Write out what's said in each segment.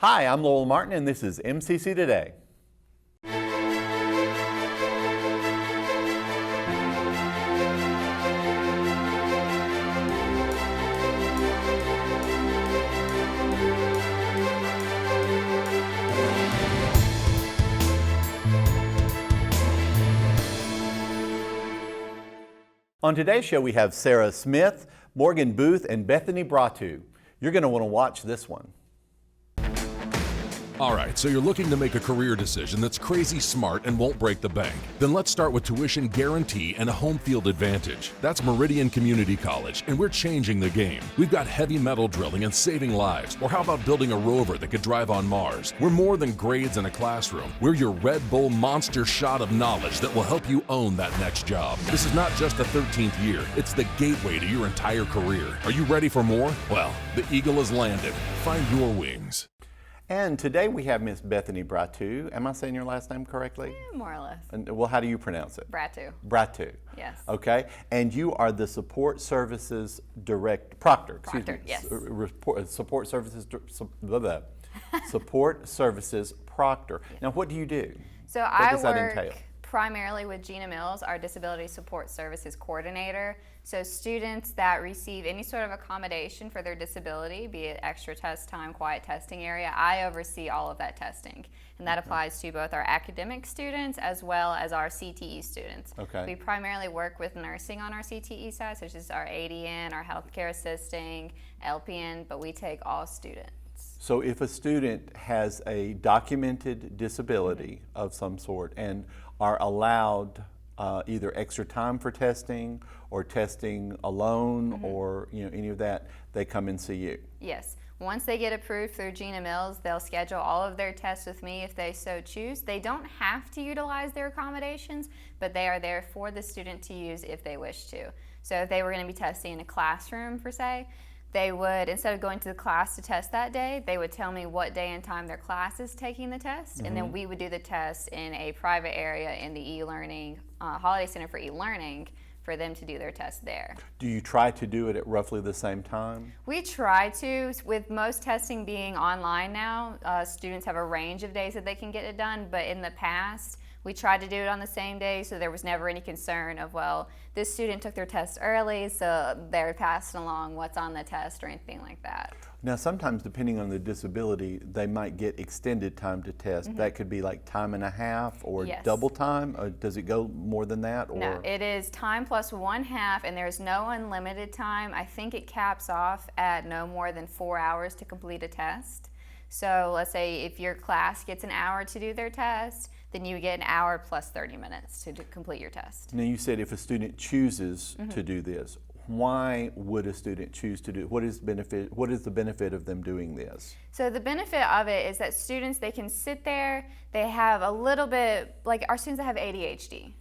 Hi, I'm Lowell Martin, and this is MCC Today. On today's show, we have Sara Smith, Morgan Boothe, and Bethany Bratu. You're going to want to watch this one. All right, so you're looking to make a career decision that's crazy smart and won't break the bank. Then let's start with tuition guarantee and a home field advantage. That's Meridian Community College, and we're changing the game. We've got heavy metal drilling and saving lives. Or how about building a rover that could drive on Mars? We're more than grades in a classroom. We're your Red Bull monster shot of knowledge that will help you own that next job. This is not just the 13th year. It's the gateway to your entire career. Are you ready for more? Well, the eagle has landed. Find your wings. And today we have Miss Bethany Bratu. Am I saying your last name correctly? More or less. And, well, how do you pronounce it? Bratu. Bratu. Yes. Okay. And you are the Support Services Proctor. Proctor, yes. Support Services, Support Services Proctor. Yes. Now, what do you do? So what does that entail? Primarily with Gina Mills, our Disability Support Services Coordinator. So students that receive any sort of accommodation for their disability, be it extra test time, quiet testing area, I oversee all of that testing. And that applies to both our academic students as well as our CTE students. Okay. We primarily work with nursing on our CTE side, such as our ADN, our healthcare assisting, LPN, but we take all students. So if a student has a documented disability of some sort and are allowed either extra time for testing or testing alone or any of that, they come and see you? Yes. Once they get approved through Gina Mills, they'll schedule all of their tests with me if they so choose. They don't have to utilize their accommodations, but they are there for the student to use if they wish to. So if they were going to be testing in a classroom, per se, they would, instead of going to the class to test that day, they would tell me what day and time their class is taking the test, and then we would do the test in a private area in the e-learning, Holiday Center for e-learning, for them to do their test there. Do you try to do it at roughly the same time? We try to. With most testing being online now, students have a range of days that they can get it done, but in the past, we tried to do it on the same day, so there was never any concern of, well, this student took their test early, so they're passing along what's on the test or anything like that. Now, sometimes depending on the disability, they might get extended time to test. That could be like time and a half or double time. Or does it go more than that? Or? No, it is time plus 1/2, and there's no unlimited time. I think it caps off at no more than 4 hours to complete a test. So let's say if your class gets an hour to do their test, then you get an hour plus 30 minutes to complete your test. Now, you said if a student chooses to do this, why would a student choose to do it? What is the benefit of them doing this? So the benefit of it is that students, they can sit there, they have a little bit, like our students that have ADHD.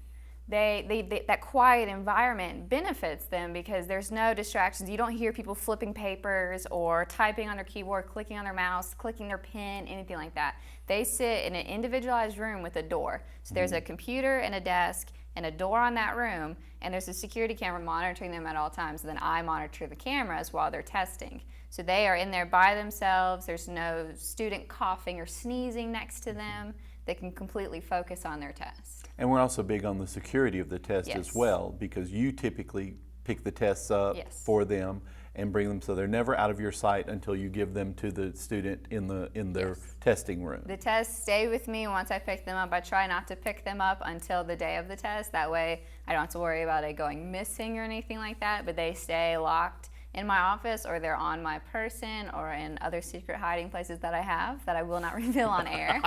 That quiet environment benefits them because there's no distractions. You don't hear people flipping papers or typing on their keyboard, clicking on their mouse, clicking their pen, anything like that. They sit in an individualized room with a door. So there's a computer and a desk and a door on that room, and there's a security camera monitoring them at all times. And then I monitor the cameras while they're testing. So they are in there by themselves. There's no student coughing or sneezing next to them. They can completely focus on their test. And we're also big on the security of the test as well, because you typically pick the tests up for them and bring them, so they're never out of your sight until you give them to the student in their testing room. The tests stay with me once I pick them up. I try not to pick them up until the day of the test. That way I don't have to worry about it going missing or anything like that, but they stay locked in my office, or they're on my person, or in other secret hiding places that I have that I will not reveal on air.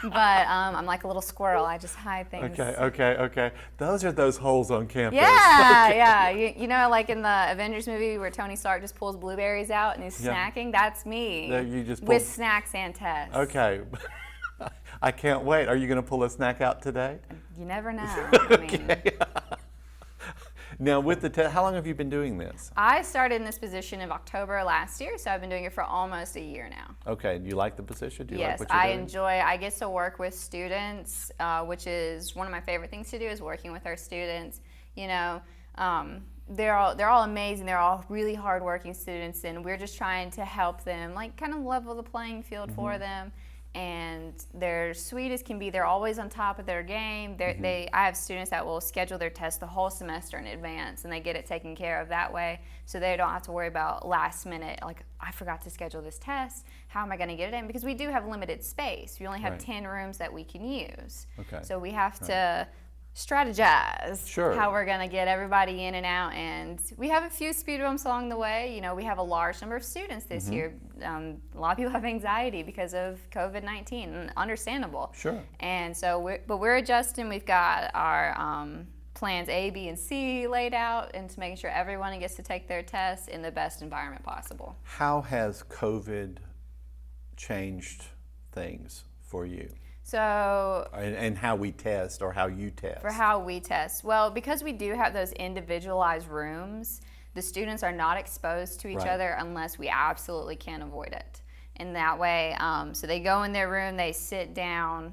But I'm like a little squirrel. I just hide things. Okay. Those are those holes on campus. Yeah, yeah. You know, like in the Avengers movie where Tony Stark just pulls blueberries out and he's snacking? That's me. You just with snacks and tests. Okay. I can't wait. Are you going to pull a snack out today? You never know. I mean, Now, with the test, how long have you been doing this? I started in this position in October last year, so I've been doing it for almost a year now. Okay, do you like the position? Do you Yes, like what you're doing? I enjoy. I get to work with students, which is one of my favorite things to do, is working with our students. You know, they're all amazing. They're all really hardworking students, and we're just trying to help them, like kind of level the playing field for them. And they're sweet as can be. They're always on top of their game. I have students that will schedule their test the whole semester in advance, and they get it taken care of that way, so they don't have to worry about last minute, like, I forgot to schedule this test. How am I going to get it in? Because we do have limited space. We only have 10 rooms that we can use. Okay. So we have to strategize how we're going to get everybody in and out, and we have a few speed bumps along the way. You know, we have a large number of students this year. A lot of people have anxiety because of COVID-19, and understandable. Sure. And so we're adjusting. We've got our plans A, B, and C laid out, and to making sure everyone gets to take their tests in the best environment possible. How has COVID changed things for you? So, and how we test, or how you test? For how we test. Well, because we do have those individualized rooms, the students are not exposed to each other unless we absolutely can avoid it. And that way, so they go in their room, they sit down,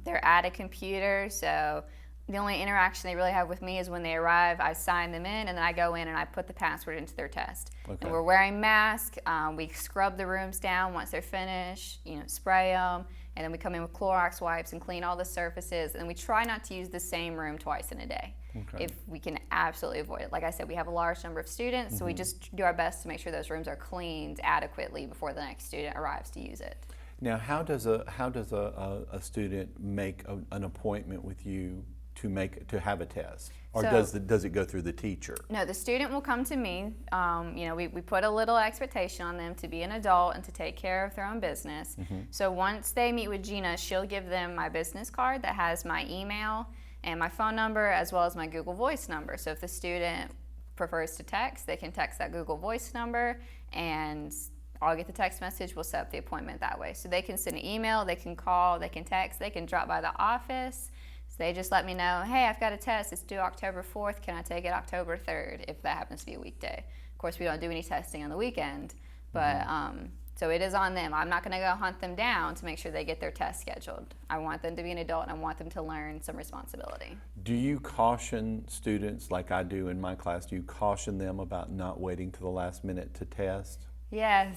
they're at a computer, so the only interaction they really have with me is when they arrive. I sign them in, and then I go in and I put the password into their test. Okay. And we're wearing masks. We scrub the rooms down once they're finished, spray them, and then we come in with Clorox wipes and clean all the surfaces. And we try not to use the same room twice in a day, if we can absolutely avoid it. Like I said, we have a large number of students, so we just do our best to make sure those rooms are cleaned adequately before the next student arrives to use it. Now, how does a student make an appointment with you to have a test, or does it go through the teacher? No, the student will come to me. We put a little expectation on them to be an adult and to take care of their own business. So once they meet with Gina, she'll give them my business card that has my email and my phone number, as well as my Google Voice number. So if the student prefers to text, they can text that Google Voice number, and I'll get the text message. We'll set up the appointment that way. So they can send an email, they can call, they can text, they can drop by the office. They just let me know, hey, I've got a test, it's due October 4th, can I take it October 3rd, if that happens to be a weekday. Of course, we don't do any testing on the weekend, but so it is on them. I'm not gonna go hunt them down to make sure they get their test scheduled. I want them to be an adult, and I want them to learn some responsibility. Do you caution students, like I do in my class, do you caution them about not waiting to the last minute to test? Yes.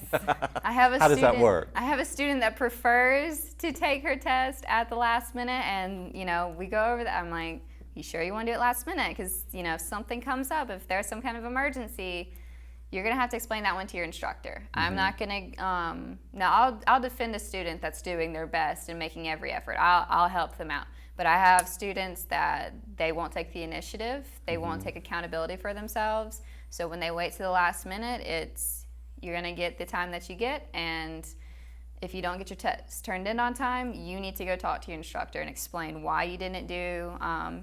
I have a How does that work? I have a student that prefers to take her test at the last minute, and we go over that. I'm like, you sure you want to do it last minute? Because if something comes up, if there's some kind of emergency, you're gonna have to explain that one to your instructor. I'm not gonna. I'll defend a student that's doing their best and making every effort. I'll help them out. But I have students that they won't take the initiative. They won't take accountability for themselves. So when they wait to the last minute, you're gonna get the time that you get, and if you don't get your test turned in on time, you need to go talk to your instructor and explain why you didn't do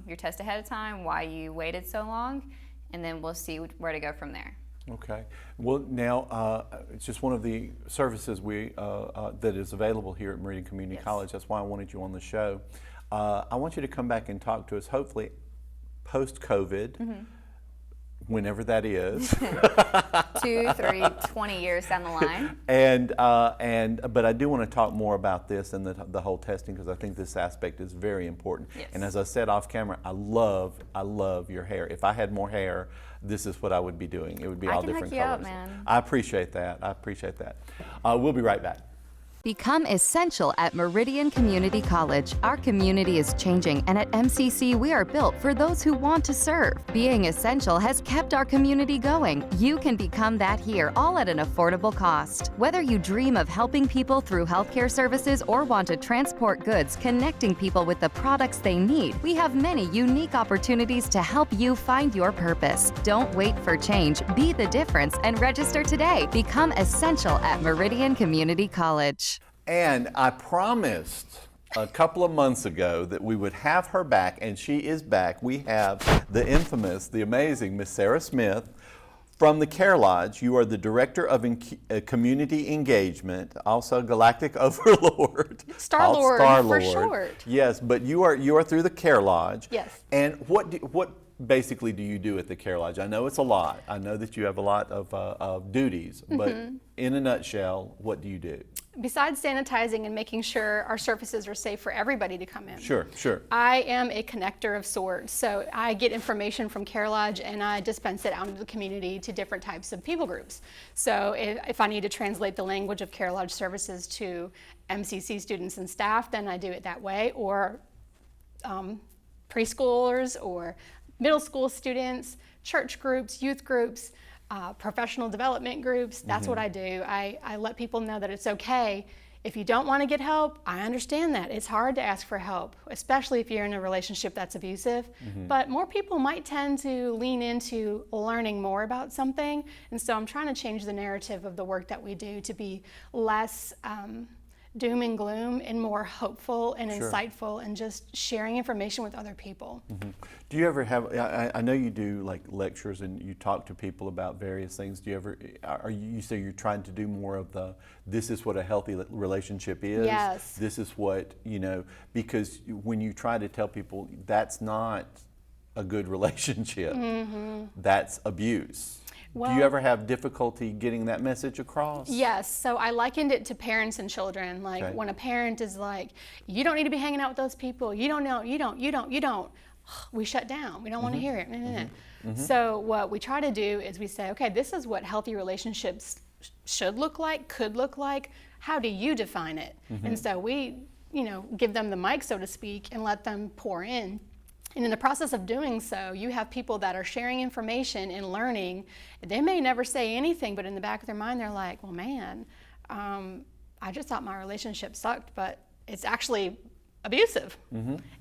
your test ahead of time, why you waited so long, and then we'll see where to go from there. Okay. Well, now it's just one of the services that is available here at Meridian Community College. That's why I wanted you on the show. I want you to come back and talk to us, hopefully post-COVID. Whenever that is. 2, 3, 20 years down the line. But I do want to talk more about this and the whole testing, because I think this aspect is very important. Yes. And as I said off camera, I love your hair. If I had more hair, this is what I would be doing. It would be all different colors. I can hook you up, man. I appreciate that. We'll be right back. Become essential at Meridian Community College. Our community is changing, and at MCC, we are built for those who want to serve. Being essential has kept our community going. You can become that here, all at an affordable cost. Whether you dream of helping people through healthcare services or want to transport goods, connecting people with the products they need, we have many unique opportunities to help you find your purpose. Don't wait for change. Be the difference and register today. Become essential at Meridian Community College. And I promised a couple of months ago that we would have her back, and she is back. We have the infamous, the amazing Miss Sara Smith from the Care Lodge. You are the Director of Community Engagement, also Galactic Overlord. Star-Lord for short. Yes, but you are through the Care Lodge. Yes. And what basically do you do at the Care Lodge? I know it's a lot. I know that you have a lot of duties, but in a nutshell, what do you do? besides sanitizing and making sure our surfaces are safe for everybody to come in. Sure, sure. I am a connector of sorts. So I get information from Care Lodge and I dispense it out into the community to different types of people groups. So if I need to translate the language of Care Lodge services to MCC students and staff, then I do it that way, or preschoolers or middle school students, church groups, youth groups, professional development groups. That's what I do. I let people know that it's okay. If you don't want to get help, I understand that. It's hard to ask for help, especially if you're in a relationship that's abusive. But more people might tend to lean into learning more about something. And so I'm trying to change the narrative of the work that we do to be less doom and gloom and more hopeful and insightful and just sharing information with other people. Do you ever have, I know you do like lectures and you talk to people about various things. Do you ever, you say you're trying to do more of the, this is what a healthy relationship is? Yes. This is what, because when you try to tell people that's not a good relationship, that's abuse. Do you ever have difficulty getting that message across? Yes, so I likened it to parents and children. Like when a parent is like, you don't need to be hanging out with those people, you don't know, you don't. We shut down, we don't want to hear it. So what we try to do is we say, okay, this is what healthy relationships should look like, could look like. How do you define it? And so we, give them the mic, so to speak, and let them pour in. And in the process of doing so, you have people that are sharing information and learning. They may never say anything, but in the back of their mind, they're like, well, man, I just thought my relationship sucked, but it's actually abusive.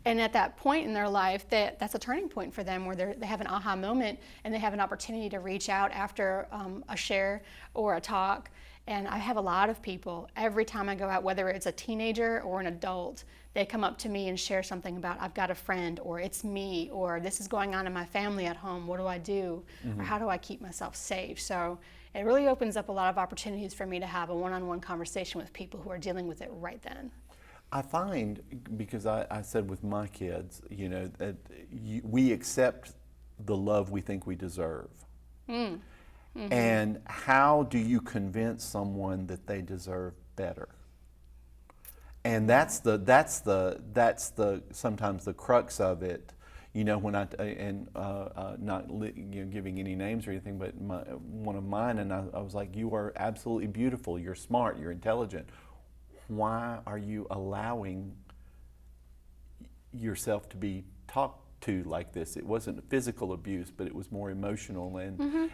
And at that point in their life, that's a turning point for them where they have an aha moment and they have an opportunity to reach out after a share or a talk. And I have a lot of people, every time I go out, whether it's a teenager or an adult, they come up to me and share something about, I've got a friend, or it's me, or this is going on in my family at home, what do I do? Or how do I keep myself safe? So it really opens up a lot of opportunities for me to have a one-on-one conversation with people who are dealing with it right then. I find, because I said with my kids, that we accept the love we think we deserve. And how do you convince someone that they deserve better? And that's the sometimes the crux of it. When not giving any names or anything, but one of mine, and I was like, you are absolutely beautiful. You're smart. You're intelligent. Why are you allowing yourself to be talked to like this? It wasn't physical abuse, but it was more emotional,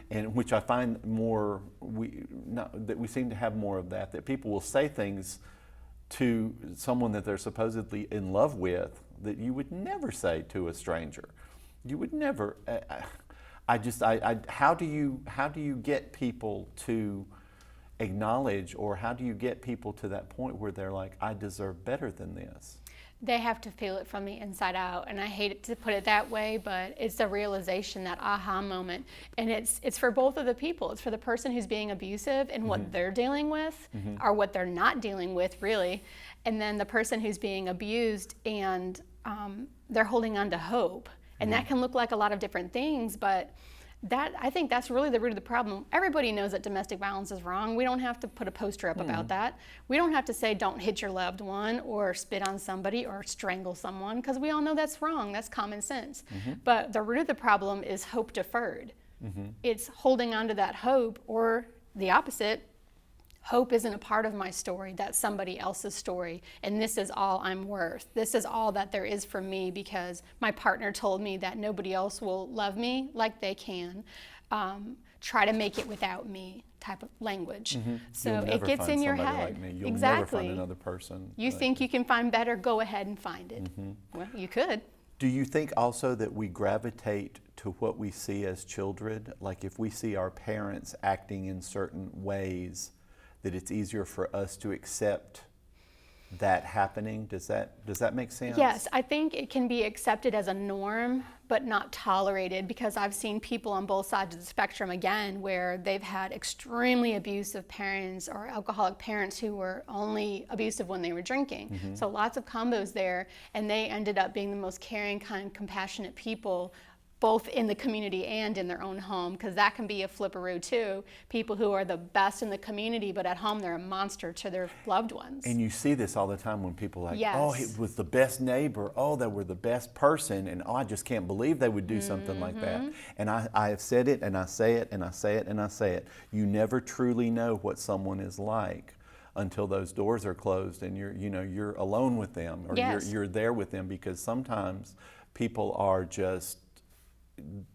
and which I find more that we seem to have more of that people will say things to someone that they're supposedly in love with that you would never say to a stranger. You would never. How do you get people to acknowledge, or how do you get people to that point where they're like, I deserve better than this? They have to feel it from the inside out, and I hate to put it that way, but it's the realization, that aha moment, and it's for both of the people. It's for the person who's being abusive and what they're dealing with, or what they're not dealing with, really, and then the person who's being abused, and they're holding on to hope, and that can look like a lot of different things, but I think that's really the root of the problem. Everybody knows that domestic violence is wrong. We don't have to put a poster up about that. We don't have to say don't hit your loved one or spit on somebody or strangle someone, because we all know that's wrong. That's common sense. But the root of the problem is hope deferred. It's holding on to that hope, or the opposite. Hope isn't a part of my story, that's somebody else's story, and this is all I'm worth. This is all that there is for me because my partner told me that nobody else will love me like they can. Try to make it without me type of language. So it gets in your head. Like me. You'll exactly. never find another person. You think you can find better, go ahead and find it. Well, you could. Do you think also that we gravitate to what we see as children? Like if we see our parents acting in certain ways, that it's easier for us to accept that happening? Does that make sense? Yes, I think it can be accepted as a norm, but not tolerated, because I've seen people on both sides of the spectrum, again, where they've had extremely abusive parents or alcoholic parents who were only abusive when they were drinking. So lots of combos there, and they ended up being the most caring, kind, compassionate people, both in the community and in their own home, because that can be a flipperoo too. People who are the best in the community, but at home they're a monster to their loved ones. And you see this all the time when people are like, Yes. oh, he was the best neighbor, oh, they were the best person, and oh, I just can't believe they would do something like that. And I have said it, and I say it, and I say it, and I say it. You never truly know what someone is like until those doors are closed and you're alone with them, or Yes. you're there with them, because sometimes people are just,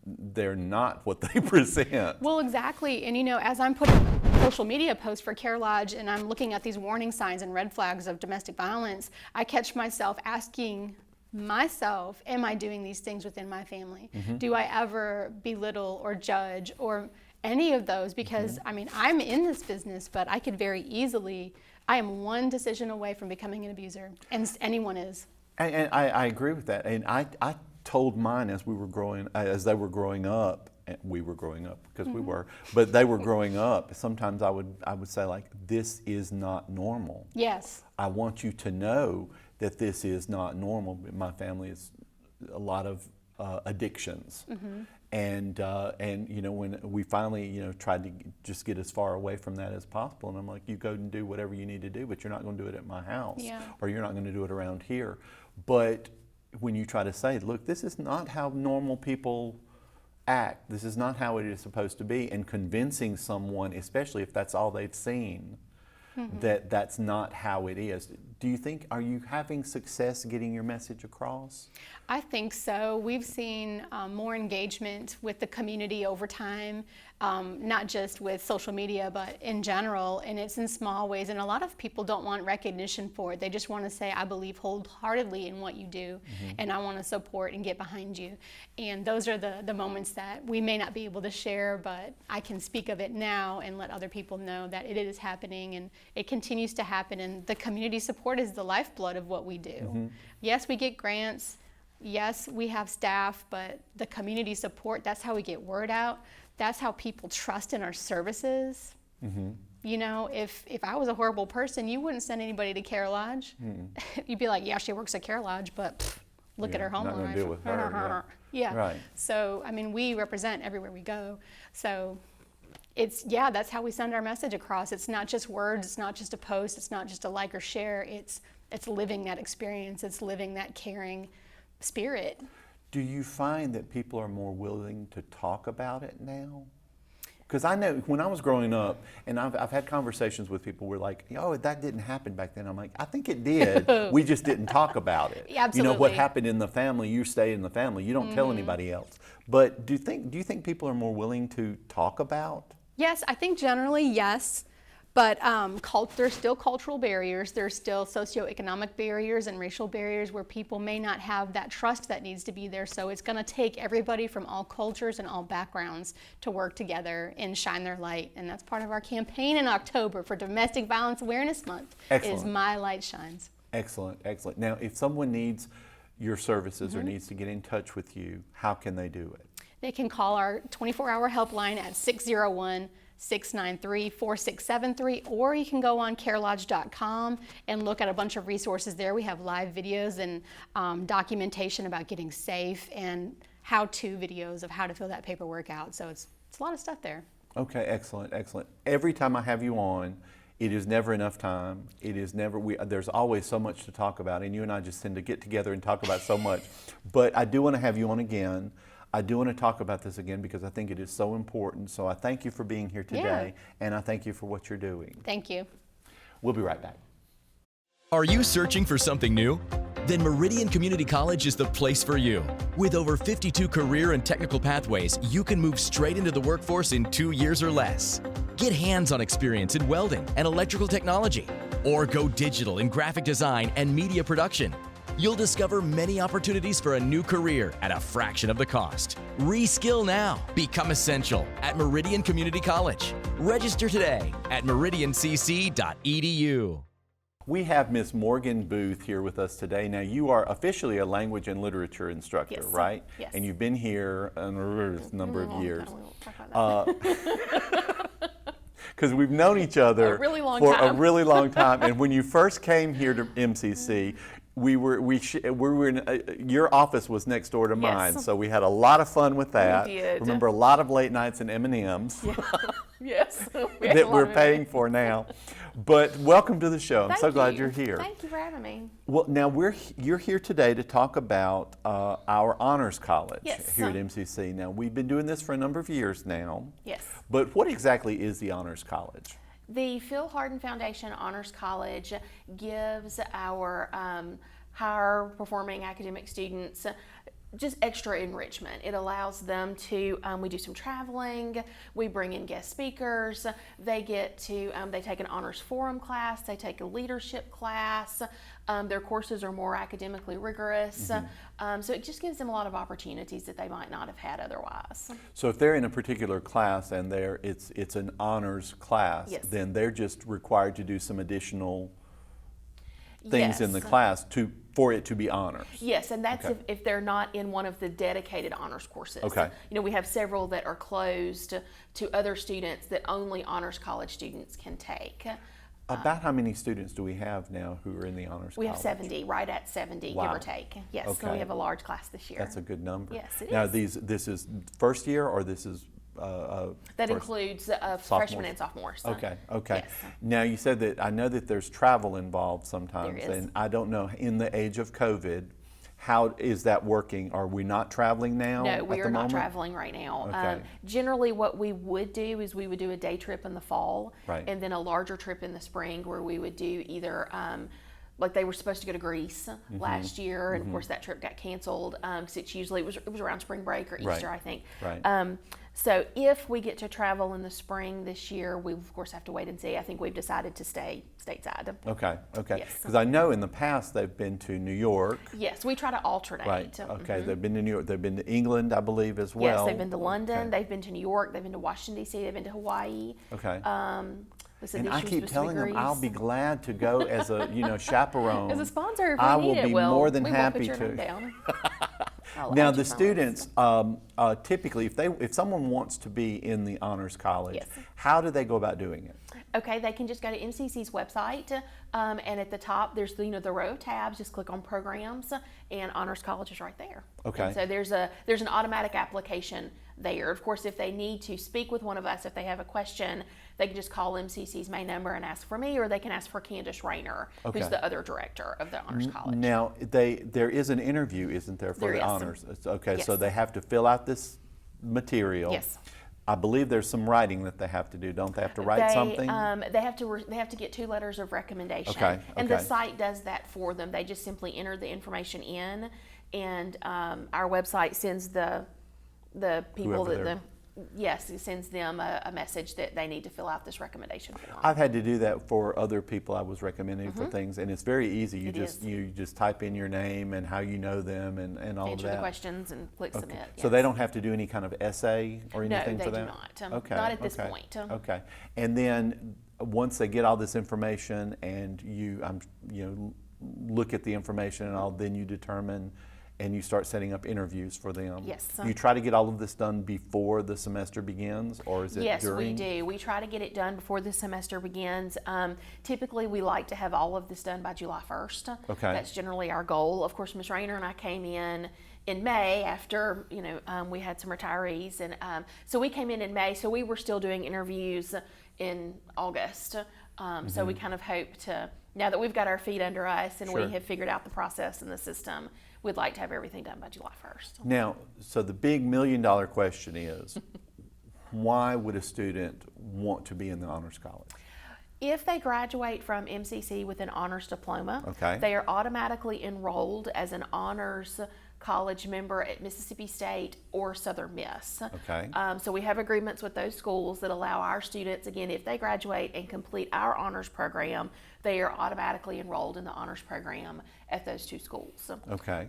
they're not what they present. Well, exactly. And as I'm putting social media posts for Care Lodge and I'm looking at these warning signs and red flags of domestic violence, I catch myself asking myself, am I doing these things within my family? Do I ever belittle or judge or any of those? Because I'm in this business, but I could very easily, I am one decision away from becoming an abuser, and anyone is. And I agree with that. And I told mine as they were growing up, and we were growing up because we were, but they were growing up. Sometimes I would say, like, this is not normal. Yes. I want you to know that this is not normal. My family is a lot of addictions. And when we finally tried to just get as far away from that as possible, and I'm like, you go and do whatever you need to do, but you're not going to do it at my house, or you're not going to do it around here. But when you try to say, look, this is not how normal people act, this is not how it is supposed to be, and convincing someone, especially if that's all they've seen, that that's not how it is. Do you think, are you having success getting your message across? I think so. We've seen more engagement with the community over time, not just with social media, but in general, and it's in small ways. And a lot of people don't want recognition for it. They just want to say, I believe wholeheartedly in what you do, and I want to support and get behind you. And those are the moments that we may not be able to share, but I can speak of it now and let other people know that it is happening, and it continues to happen. And the community support is the lifeblood of what we do. Yes, we get grants. Yes, we have staff, but the community support, that's how we get word out. That's how people trust in our services. If I was a horrible person, you wouldn't send anybody to Care Lodge. You'd be like, yeah, she works at Care Lodge, but look at her home not life. gonna deal with her, Yeah. Right. So, we represent everywhere we go. So that's how we send our message across. It's not just words, it's not just a post, it's not just a like or share, it's living that experience, it's living that caring spirit. Do you find that people are more willing to talk about it now? Because I know when I was growing up, and I've had conversations with people who were like, oh, that didn't happen back then. I'm like, I think it did. We just didn't talk about it. Absolutely. What happened in the family, you stay in the family. You don't tell anybody else. But do you think people are more willing to talk about? Yes, I think generally yes, but there's still cultural barriers. There's still socioeconomic barriers and racial barriers where people may not have that trust that needs to be there. So it's going to take everybody from all cultures and all backgrounds to work together and shine their light. And that's part of our campaign in October for Domestic Violence Awareness Month. Excellent. Is My Light Shines. Excellent, excellent. Now, if someone needs your services or needs to get in touch with you, how can they do it? They can call our 24-hour helpline at 601-693-4673, or you can go on carelodge.com and look at a bunch of resources there. We have live videos and documentation about getting safe and how-to videos of how to fill that paperwork out. So it's a lot of stuff there. Okay, excellent, excellent. Every time I have you on, it is never enough time. It is never, there's always so much to talk about, and you and I just tend to get together and talk about so much. But I do want to have you on again. I do want to talk about this again because I think it is so important. So I thank you for being here today, and I thank you for what you're doing. Thank you. We'll be right back. Are you searching for something new? Then Meridian Community College is the place for you. With over 52 career and technical pathways, you can move straight into the workforce in 2 years or less. Get hands-on experience in welding and electrical technology, or go digital in graphic design and media production. You'll discover many opportunities for a new career at a fraction of the cost. Reskill now. Become essential at Meridian Community College. Register today at meridiancc.edu. We have Miss Morgan Boothe here with us today. Now, you are officially a language and literature instructor, Yes. right? Yes. And you've been here a number of years. Because we've known each other A really long for a time. really long time. And when you first came here to MCC, we were in, your office was next door to mine, so we had a lot of fun with that. We did. Remember a lot of late nights and M&Ms Yes. that we're paying for now. But welcome to the show. I'm so glad you're here. Thank you for having me. Well, now you're here today to talk about our honors college Yes. here at MCC. Now we've been doing this for a number of years now. Yes. But what exactly is the honors college? The Phil Hardin Foundation Honors College gives our higher performing academic students just extra enrichment. It allows them to, we do some traveling, we bring in guest speakers, they get to, they take an honors forum class, they take a leadership class, their courses are more academically rigorous, so it just gives them a lot of opportunities that they might not have had otherwise. So if they're in a particular class and it's an honors class, Yes. then they're just required to do some additional things in the Yes. class for it to be honors. Yes, and that's Okay. if they're not in one of the dedicated honors courses. Okay. You know, we have several that are closed to other students that only honors college students can take. About how many students do we have now who are in the honors We college? have 70, right at 70, Wow. give or take. Yes, so Okay. we have a large class this year. That's a good number. Yes, it now, is. this is first year or this is That first- includes freshmen sophomores? and sophomores. Okay, okay. Yes. Now you said that, I know that there's travel involved sometimes, There is. and I don't know, in the age of COVID, how is that working? Are we not traveling now No, at we the are not moment? traveling right now. Okay. Generally, what we would do is we would do a day trip in the fall, Right. and then a larger trip in the spring where we would do either, like they were supposed to go to Greece Mm-hmm. last year, and of course that trip got canceled because it was around spring break or Easter, Right. I think. Right. So if we get to travel in the spring this year, we of course have to wait and see. I think we've decided to stay stateside. Okay, okay. Yes. Because I know in the past they've been to New York. Yes, we try to alternate. Right. Okay. They've been to New York. They've been to England, I believe, as well. Yes, they've been to London, Okay. they've been to New York, they've been to Washington, D.C., they've been to Hawaii. Okay. This And edition I was keep supposed to be telling them I'll Greece. be glad to go as a chaperone. As a sponsor, if we I need will it, be well, more than we happy won't put your to. name down. I'll Now add the you my students, typically, if someone wants to be in the honors college, Yes. how do they go about doing it? Okay, they can just go to MCC's website, and at the top there's the row of tabs. Just click on programs, and Honors College is right there. Okay. And so there's an automatic application there. Of course, if they need to speak with one of us, if they have a question, they can just call MCC's main number and ask for me, or they can ask for Candace Rayner, Okay. who's the other director of the Honors College. Now there is an interview, isn't there, for There the is. honors? Okay, so Yes. they have to fill out this material. Yes. I believe there's some writing that they have to do. Don't they have to write something? They have to get 2 letters of recommendation. Okay, And the okay. site does that for them. They just simply enter the information in, and our website sends the people Whoever that it sends them a message that they need to fill out this recommendation form. I've had to do that for other people I was recommending for things, and it's very easy. You Mm-hmm. It you just type in your name and how you know them and all of Answer that. the questions and click Okay. submit. So they yes. don't have to do any kind of essay or No, anything they for do that? not. Okay. Not at this okay, point. Okay. And then once they get all this information and you look at the information and all, then you determine and you start setting up interviews for them. Yes. You try to get all of this done before the semester begins, or is it Yes, during? we do. We try to get it done before the semester begins. Typically, we like to have all of this done by July 1st. Okay. That's generally our goal. Of course, Ms. Rayner and I came in May after, we had some retirees. And so we came in May, so we were still doing interviews in August. So we kind of hope to, now that we've got our feet under us and Sure. we have figured out the process and the system, we'd like to have everything done by July 1st. Now, so the big $1 million question is, why would a student want to be in the honors college? If they graduate from MCC with an honors diploma, Okay. they are automatically enrolled as an honors college member at Mississippi State or Southern Miss. Okay. So we have agreements with those schools that allow our students, again, if they graduate and complete our honors program, they are automatically enrolled in the honors program at those 2 schools. Okay.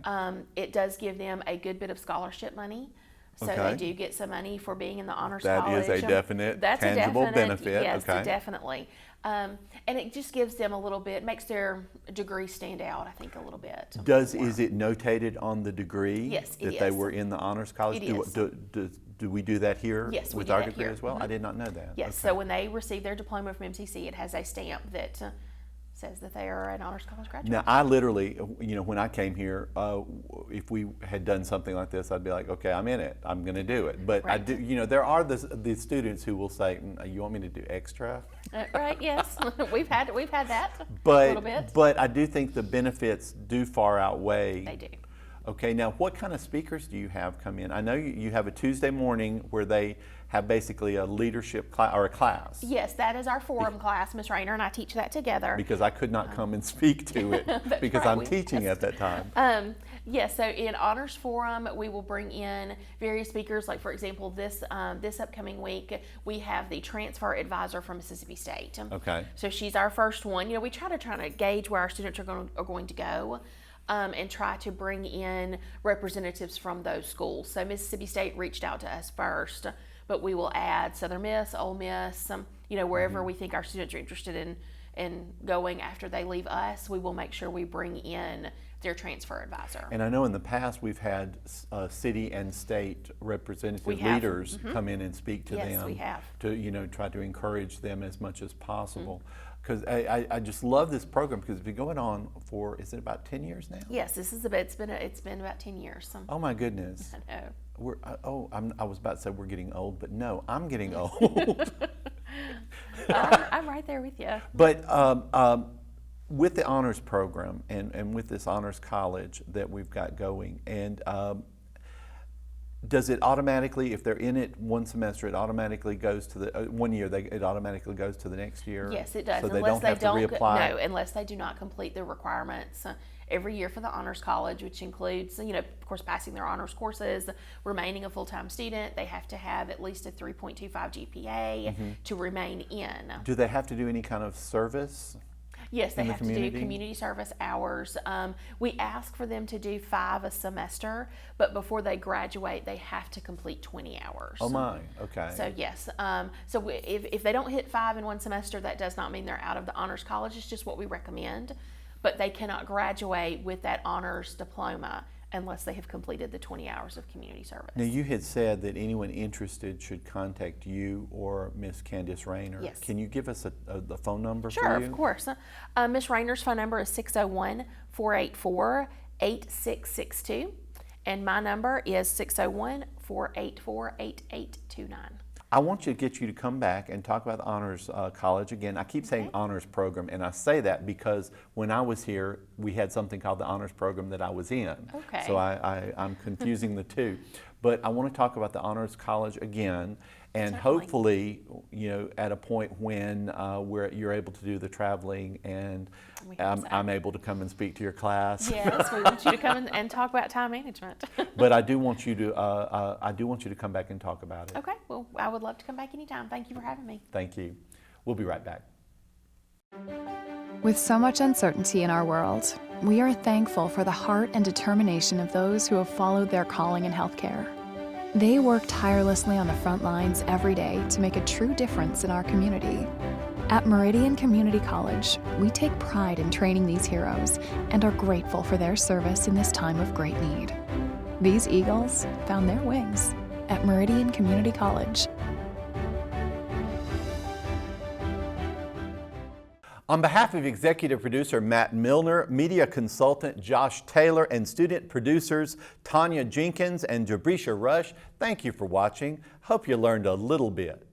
It does give them a good bit of scholarship money. So Okay. they do get some money for being in the honors That college. is a definite, That's a tangible definite, benefit. Yes, Okay. definitely. And it just gives them a little bit, makes their degree stand out, I think, a little bit. Is it notated on the degree Yes, it that they is. were in the honors college? It is. Do we do that here Yes, we with do our that degree here. as well? Mhm. I did not know that. Yes, Okay. so when they receive their diploma from MCC, it has a stamp that says that they are an honors college graduate. Now, I literally, when I came here, if we had done something like this, I'd be like, okay, I'm in it. I'm going to do it. But I Right. do, there are the students who will say, you want me to do extra? Right? Yes, we've had that a But, little bit. but I do think the benefits do far outweigh. They do. Okay, now what kind of speakers do you have come in? I know you have a Tuesday morning where they have basically a leadership class or a class. Yes, that is our forum class. Miss Rayner and I teach that together. Because I could not come and speak to it because right, I'm we teaching at that time. Yes, so in Honors Forum, we will bring in various speakers. Like, for example, this upcoming week, we have the transfer advisor from Mississippi State. Okay. So she's our first one. We try to gauge where our students are going to go. And try to bring in representatives from those schools. So Mississippi State reached out to us first, but we will add Southern Miss, Ole Miss, wherever we think our students are interested in going after they leave us, we will make sure we bring in their transfer advisor. And I know in the past we've had city and state representative leaders come in and speak to them. Yes, we have. To try to encourage them as much as possible. Because I just love this program because it's been going on for, is it about 10 years now? Yes, it's been about 10 years. Oh my goodness. I know. I was about to say we're getting old, but no, I'm getting old. I'm right there with you. But with the honors program and with this honors college that we've got going, and does it automatically, if they're in it one semester, it automatically goes to the 1 year? It automatically goes to the next year. Yes, it does. So unless they don't have to reapply. No, unless they do not complete the requirements every year for the honors college, which includes, of course, passing their honors courses, remaining a full-time student. They have to have at least a 3.25 GPA to remain in. Do they have to do any kind of service? Yes, they in the have to do community service hours. We ask for them to do 5 a semester, but before they graduate, they have to complete 20 hours. Oh my, okay. So yes, if they don't hit 5 in one semester, that does not mean they're out of the honors college. It's just what we recommend, but they cannot graduate with that honors diploma unless they have completed the 20 hours of community service. Now you had said that anyone interested should contact you or Miss Candace Rayner. Yes. Can you give us the phone number Sure, for you? of course. Miss Rayner's phone number is 601-484-8662, and my number is 601-484-8829. I want you to come back and talk about the Honors College again. I keep saying Honors Program, and I say that because when I was here, we had something called the Honors Program that I was in. Okay. So I'm confusing the two. But I want to talk about the Honors College again, and hopefully, at a point when you're able to do the traveling and I'm able to come and speak to your class. Yes, we want you to come and talk about time management. But I do want you to come back and talk about it. Okay, well, I would love to come back anytime. Thank you for having me. Thank you. We'll be right back. With so much uncertainty in our world, we are thankful for the heart and determination of those who have followed their calling in healthcare. They work tirelessly on the front lines every day to make a true difference in our community. At Meridian Community College, we take pride in training these heroes and are grateful for their service in this time of great need. These Eagles found their wings at Meridian Community College. On behalf of executive producer Matt Milner, media consultant Josh Taylor, and student producers Tanya Jenkins and Jabrisha Rush, thank you for watching. Hope you learned a little bit.